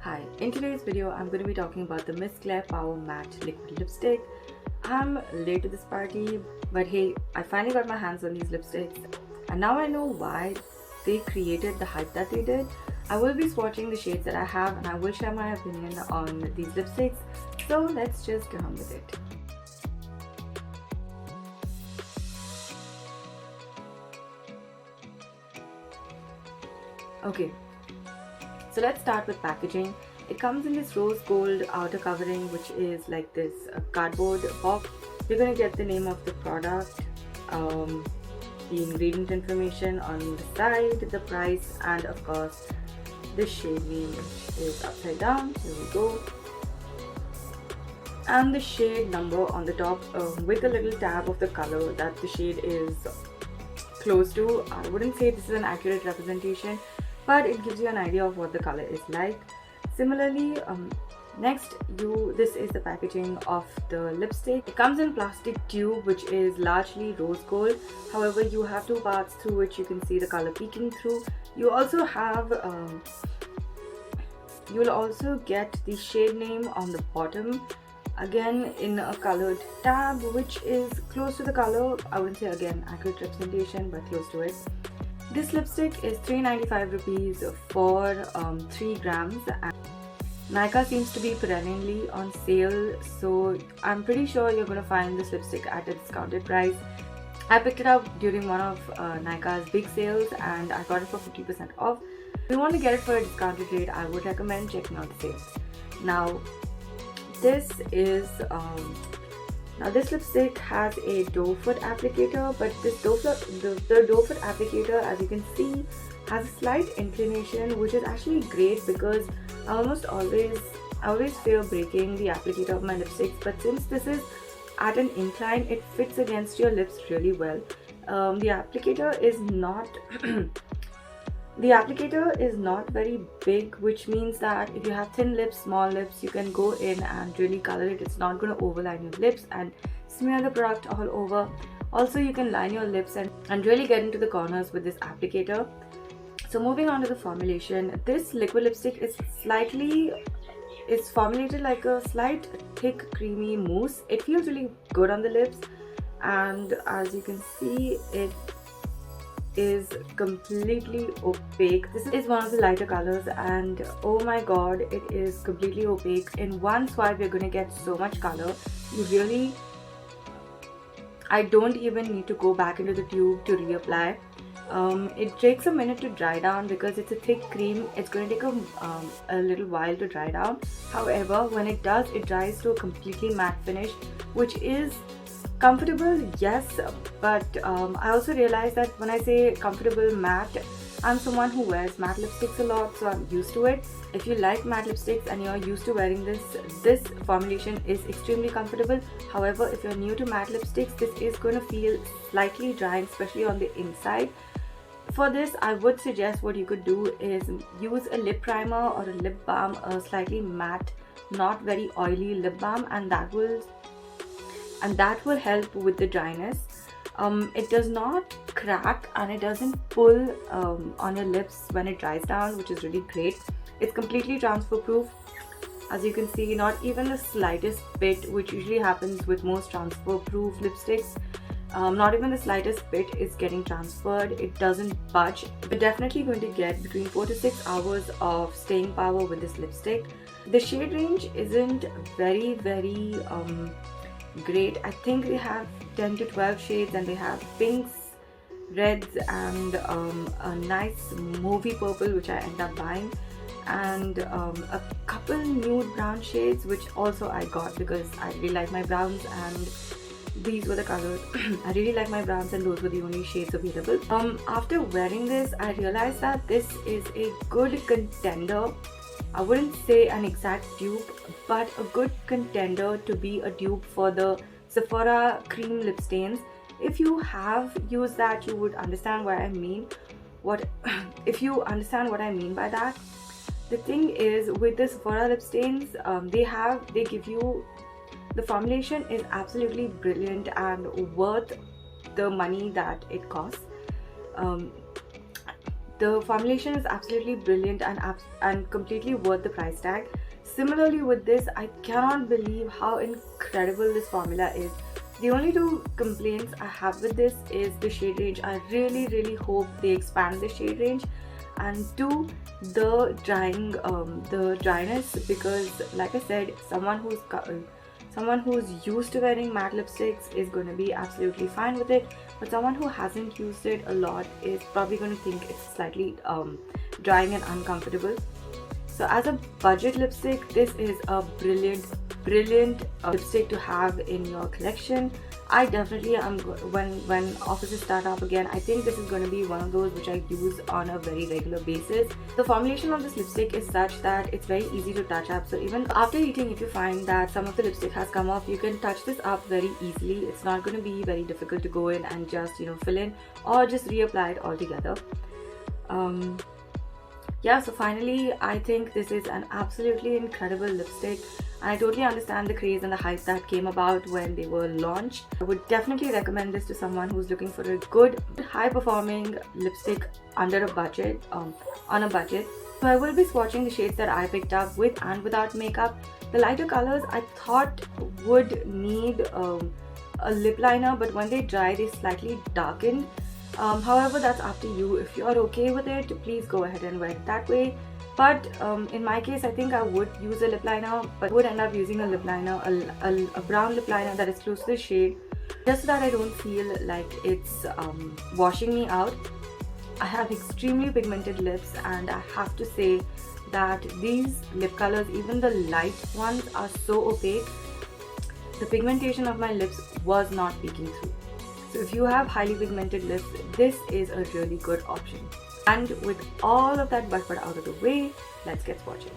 Hi, in today's video I'm going to be talking about the Miss Claire Power Matte Liquid Lipstick. I'm late to this party, but hey, I finally got my hands on these lipsticks and now I know why they created the hype that they did. I will be swatching the shades that I have and I will share my opinion on these lipsticks, so let's just get on with it. Okay, so let's start with packaging. It comes in this rose gold outer covering, which is like this cardboard box. You're gonna get the name of the product, the ingredient information on the side, the price, and of course the shade name, which is upside down. Here we go. And the shade number on the top with a little tab of the color that the shade is close to. I wouldn't say this is an accurate representation, but it gives you an idea of what the color is like. Similarly, this is the packaging of the lipstick. It comes in plastic tube, which is largely rose gold. However, you have two parts through which you can see the color peeking through. You also have you will also get the shade name on the bottom, again in a colored tab, which is close to the color. I wouldn't say again accurate representation, but close to it. This lipstick is 395 rupees for 3 grams. And Nykaa seems to be perennially on sale, so I'm pretty sure you're going to find this lipstick at a discounted price. I picked it up during one of Nykaa's big sales and I got it for 50% off. If you want to get it for a discounted rate, I would recommend checking out the sales. Now this lipstick has a doe foot applicator, but this the doe foot applicator, as you can see, has a slight inclination, which is actually great because I always fear breaking the applicator of my lipsticks, but since this is at an incline, it fits against your lips really well. The applicator is not The applicator is not very big, which means that if you have thin lips, small lips, you can go in and really color it. It's not going to overline your lips and smear the product all over. Also, you can line your lips and really get into the corners with this applicator. So moving on to the formulation, this liquid lipstick is formulated like a slight thick creamy mousse. It feels really good on the lips, and as you can see, it is completely opaque. This is one of the lighter colors and oh my god, it is completely opaque. In one swipe you're going to get so much color. I don't even need to go back into the tube to reapply. It takes a minute to dry down because it's a thick cream. It's going to take a little while to dry down. However, when it does, it dries to a completely matte finish, which is comfortable, yes, but I also realized that when I say comfortable matte, I'm someone who wears matte lipsticks a lot, so I'm used to it. If you like matte lipsticks and you're used to wearing this formulation is extremely comfortable. However, if you're new to matte lipsticks, this is going to feel slightly drying, especially on the inside. For this, I would suggest what you could do is use a lip primer or a lip balm, a slightly matte, not very oily lip balm, and that will help with the dryness. It does not crack and it doesn't pull on your lips when it dries down, which is really great. It's completely transfer proof. As you can see, not even the slightest bit, which usually happens with most transfer proof lipsticks, not even the slightest bit is getting transferred. It doesn't budge. You're definitely going to get between 4 to 6 hours of staying power with this lipstick. The shade range isn't very great. I think they have 10 to 12 shades and they have pinks, reds, and a nice movie purple, which I end up buying, and a couple nude brown shades, which also I got because I really like my browns and these were the colors. I really like my browns and those were the only shades available. After wearing this, I realized that this is a good contender. I wouldn't say an exact dupe, but a good contender to be a dupe for the Sephora cream lip stains. If you have used that, you would understand what I mean. If you understand what I mean by that, the thing is with the Sephora lip stains, they give you, the formulation is absolutely brilliant and worth the money that it costs. the formulation is absolutely brilliant and completely worth the price tag. Similarly with this, I cannot believe how incredible this formula is. The only two complaints I have with this is the shade range. I really hope they expand the shade range, and two, the dryness, because like I said, someone who's used to wearing matte lipsticks is going to be absolutely fine with it, but someone who hasn't used it a lot is probably going to think it's slightly drying and uncomfortable. So as a budget lipstick, this is a brilliant lipstick to have in your collection. I definitely am, when offices start up again, I think this is going to be one of those which I use on a very regular basis. The formulation of this lipstick is such that it's very easy to touch up. So even after eating, if you find that some of the lipstick has come off, you can touch this up very easily. It's not going to be very difficult to go in and just, you know, fill in or just reapply it altogether. Yeah, so finally, I think this is an absolutely incredible lipstick. I totally understand the craze and the hype that came about when they were launched. I would definitely recommend this to someone who's looking for a good, high-performing lipstick under a budget, on a budget. So I will be swatching the shades that I picked up with and without makeup. The lighter colors I thought would need a lip liner, but when they dry, they slightly darkened. However, that's up to you. If you're okay with it, please go ahead and wear it that way. But in my case, I think I would use a lip liner, but would end up using a lip liner, a brown lip liner that is close to the shade, just so that I don't feel like it's washing me out. I have extremely pigmented lips, and I have to say that these lip colors, even the light ones, are so opaque. The pigmentation of my lips was not peeking through. So if you have highly pigmented lips, this is a really good option. And with all of that butt out of the way, let's get swatching.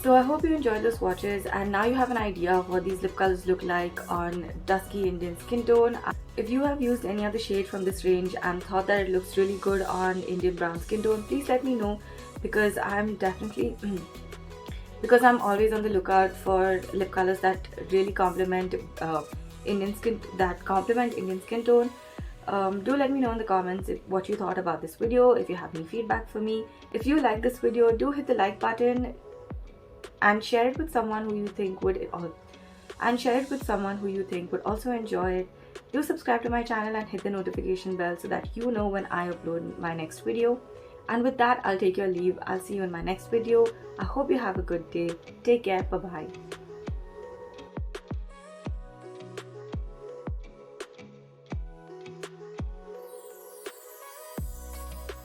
So I hope you enjoyed the swatches, and now you have an idea of what these lip colors look like on dusky Indian skin tone. If you have used any other shade from this range and thought that it looks really good on Indian brown skin tone, please let me know, because I'm definitely because I'm always on the lookout for lip colors that really complement Indian skin tone. Do let me know in the comments what you thought about this video. If you have any feedback for me, if you like this video, do hit the like button and share it with someone who you think would also enjoy it. Do subscribe to my channel and hit the notification bell so that you know when I upload my next video. And with that, I'll take your leave. I'll see you in my next video. I hope you have a good day. Take care. Bye bye.